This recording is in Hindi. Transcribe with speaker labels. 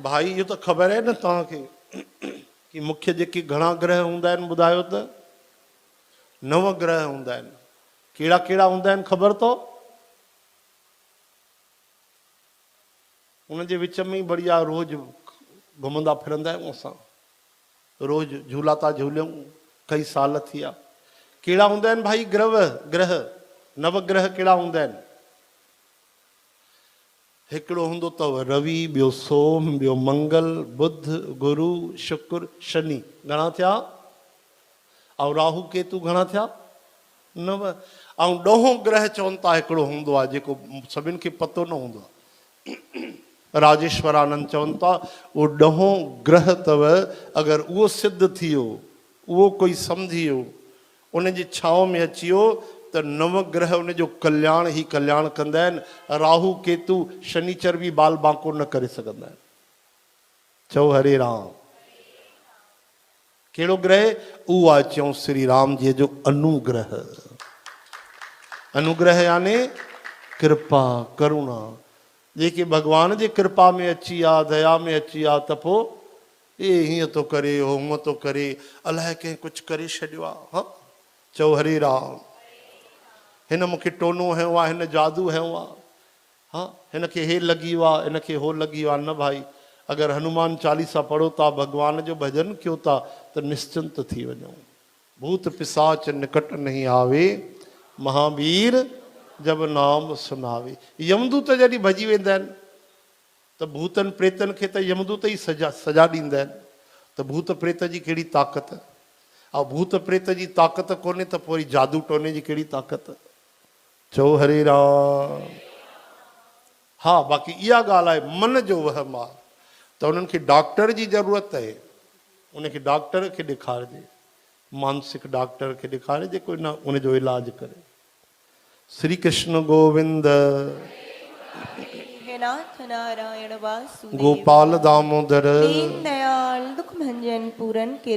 Speaker 1: भाई इहो त ख़बर आहे न तव्हांखे कि मुख्य जेके घणा ग्रह हूंदा आहिनि ॿुधायो त 9 ग्रह हूंदा आहिनि। कहिड़ा कहिड़ा हूंदा आहिनि ख़बर अथव? उनजे विच में ई बढ़िया रोज़ घुमंदा फिरंदा आहियूं असां, रोज़ झूला था झूलियूं, कई साल थी विया। कहिड़ा हूंदा आहिनि भाई ग्रह 9 ग्रह कहिड़ा हूंदा आहिनि? हिकिड़ो हूंदो अथव रवि, ॿियो सोम, ॿियो मंगल, बुध, गुरु, शुक्र, शनि। घणा थिया? ऐं राहु केतु घणा थिया? 9। ऐं 10हों ग्रह चवनि था हिकिड़ो हूंदो आहे जेको सभिनि खे पतो न हूंदो आहे। राजेश्वरानंद चवनि था उहो 10हों ग्रह अथव, अगरि उहो सिद्ध थी वियो, उहो कोई सम्झी वियो, उनजी छांव में अची वियो त 9 ग्रह उनजो कल्याण ई कल्याण कंदा आहिनि। राहु केतु शनिचर बि बाल बांको न करे सघंदा आहिनि। चओ हरे राम। कहिड़ो ग्रह? उहो आहे चऊं श्री राम जी जो अनुग्रह। अनुग्रह यानी कृपा, करुणा, जेके भगवान जे कृपा में अची आहे, दया में अची आहे त पोइ हीअं थो करे, हूअं थो करे, अलाए कंहिं कुझु करे छॾियो आहे। हा, चओ हरे राम। हिन मूंखे टोनो हयो आहे, हिन जादू हयो आहे, हा, हिन खे हे लॻी वियो आहे, हिन खे हो लॻी वियो आहे। न भाई, अगरि हनुमान चालीसा पढ़ो था, भगवान जो भजन कयो था त निश्चिंत थी वञो। भूत पिशाच निकट नहीं आवे, महावीर जब नाम सुनावे। यमदूत जॾहिं भॼी वेंदा आहिनि त भूतनि प्रेतनि खे त यमदूत ई सजा ॾींदा आहिनि। त भूत प्रेत जी कहिड़ी ताक़त? ऐं भूत प्रेत जी ताक़त कोन्हे त पोइ जादू टोने जी कहिड़ी ताक़त? चओ हरे राम। हा, बाक़ी इहा ॻाल्हि आहे मन जो वहम आहे त उन्हनि खे डॉक्टर जी ज़रूरत आहे। उनखे डॉक्टर खे ॾेखारिजे, मानसिक डॉक्टर खे ॾेखारे जेको न उनजो इलाज करे। श्री कृष्ण गोविंद,
Speaker 2: हे नाथ नारायण वासुदेव,
Speaker 1: गोपाल दामोदर,
Speaker 2: दीन दयाल दुख भंजन पूरन के